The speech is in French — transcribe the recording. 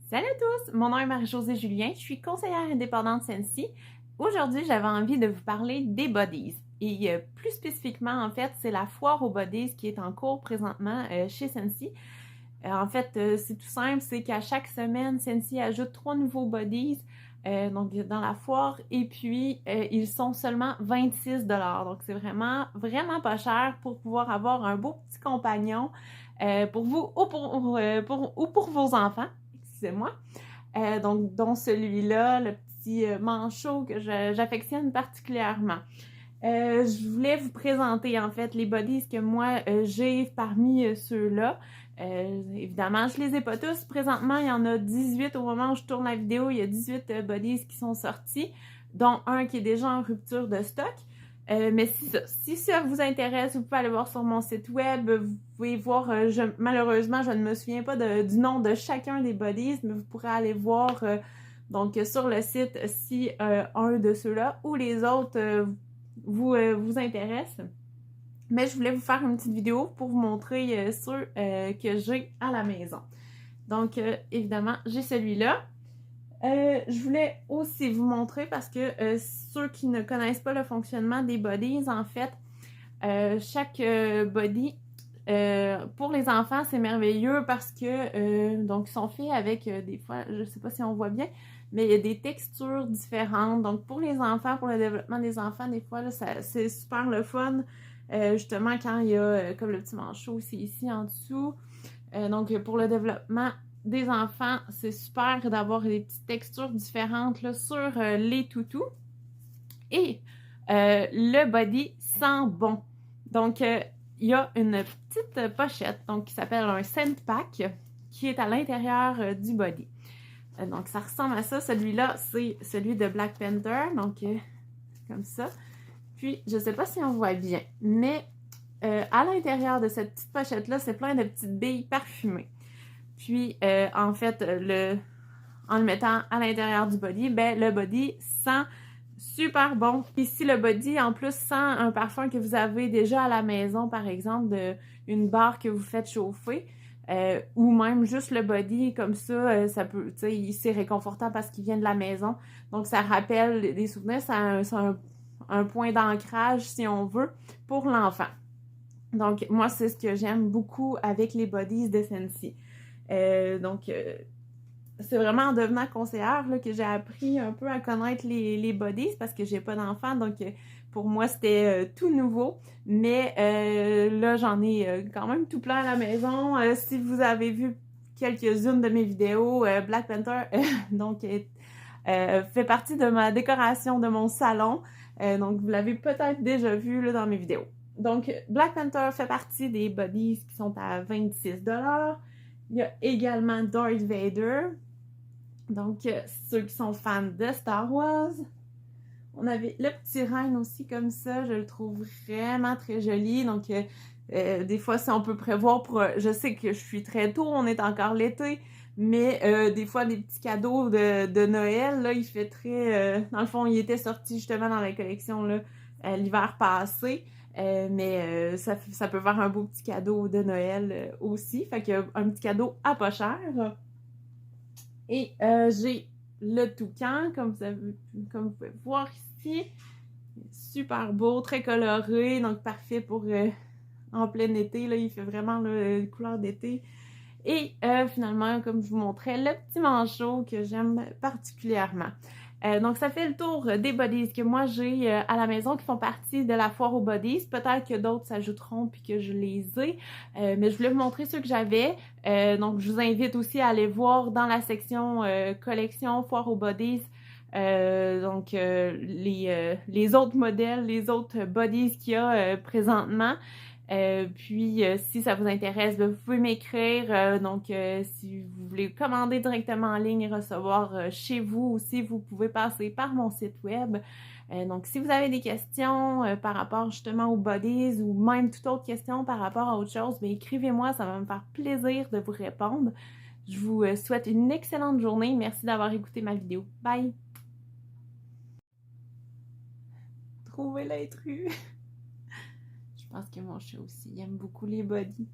Salut à tous! Mon nom est Marie-Josée Julien, je suis conseillère indépendante Scentsy. Aujourd'hui, j'avais envie de vous parler des bodies. Et plus spécifiquement, en fait, c'est la foire aux bodies qui est en cours présentement chez Scentsy. C'est tout simple, c'est qu'à chaque semaine, Scentsy ajoute 3 nouveaux bodies donc dans la foire et puis ils sont seulement 26 $. Donc c'est vraiment pas cher pour pouvoir avoir un beau petit compagnon pour vous ou pour vos enfants, excusez-moi. Donc dont celui-là, le petit manchot que j'affectionne particulièrement. Je voulais vous présenter en fait les bodies que moi j'ai parmi ceux-là. Évidemment, je les ai pas tous. Présentement, il y en a 18 au moment où je tourne la vidéo. Il y a 18 bodies qui sont sortis, dont un qui est déjà en rupture de stock. Mais si ça vous intéresse, vous pouvez aller voir sur mon site web. Vous pouvez voir, malheureusement, je ne me souviens pas du nom de chacun des bodies, mais vous pourrez aller voir donc sur le site si un de ceux-là ou les autres vous intéressent. Mais je voulais vous faire une petite vidéo pour vous montrer ceux que j'ai à la maison. Donc, évidemment, j'ai celui-là. Je voulais aussi vous montrer parce que ceux qui ne connaissent pas le fonctionnement des bodies, en fait, chaque body pour les enfants, c'est merveilleux parce que donc ils sont faits avec des fois, je sais pas si on voit bien, mais il y a des textures différentes. Donc pour les enfants, pour le développement des enfants, des fois, c'est super le fun. Justement, quand il y a comme le petit manchot, c'est ici en dessous. Donc pour le développement des enfants, c'est super d'avoir des petites textures différentes là, sur les toutous. Et le body sent bon. Donc, il y a une petite pochette donc, qui s'appelle un scent pack qui est à l'intérieur du body. Donc, ça ressemble à ça. Celui-là, c'est celui de Black Panther. Donc, comme ça. Puis, je ne sais pas si on voit bien, mais à l'intérieur de cette petite pochette-là, c'est plein de petites billes parfumées. Puis, en fait, en le mettant à l'intérieur du body, ben, le body sent super bon. Puis si le body, en plus, sent un parfum que vous avez déjà à la maison, par exemple, une barre que vous faites chauffer, ou même juste le body, comme ça peut, tu sais, c'est réconfortant parce qu'il vient de la maison. Donc, ça rappelle des souvenirs, c'est un point d'ancrage, si on veut, pour l'enfant. Donc, moi, c'est ce que j'aime beaucoup avec les bodies de Scentsy. C'est vraiment en devenant conseillère là, que j'ai appris un peu à connaître les bodies parce que j'ai pas d'enfant, donc pour moi c'était tout nouveau. Mais là, j'en ai quand même tout plein à la maison. Si vous avez vu quelques-unes de mes vidéos, Black Panther donc fait partie de ma décoration de mon salon. Donc vous l'avez peut-être déjà vu là, dans mes vidéos. Donc Black Panther fait partie des bodies qui sont à 26 $. Il y a également Darth Vader. Donc, ceux qui sont fans de Star Wars. On avait le petit reine aussi comme ça. Je le trouve vraiment très joli. Donc, des fois, si on peut prévoir pour... je sais que je suis très tôt, on est encore l'été. Mais des fois, des petits cadeaux de Noël, là, il fait très... dans le fond, il était sorti justement dans la collection là, l'hiver passé. Ça peut faire un beau petit cadeau de Noël aussi. Fait qu'il y a un petit cadeau à pas cher. Et j'ai le toucan, comme vous pouvez voir ici. Super beau, très coloré, donc parfait pour en plein été. Là, il fait vraiment les couleurs d'été. Et finalement, comme je vous montrais, le petit manchot que j'aime particulièrement. Donc, ça fait le tour des bodies que moi j'ai à la maison qui font partie de la foire aux bodies. Peut-être que d'autres s'ajouteront puis que je les ai. Mais je voulais vous montrer ceux que j'avais. Donc, je vous invite aussi à aller voir dans la section collection foire aux bodies. Les autres modèles, les autres bodies qu'il y a présentement. Si ça vous intéresse, vous pouvez m'écrire. Si vous voulez commander directement en ligne et recevoir chez vous aussi, vous pouvez passer par mon site web. Donc, si vous avez des questions par rapport justement aux bodies ou même toute autre question par rapport à autre chose, bien, écrivez-moi, ça va me faire plaisir de vous répondre. Je vous souhaite une excellente journée. Merci d'avoir écouté ma vidéo. Bye! Trouver l'intrus! Je pense que mon chat aussi, il aime beaucoup les bodies.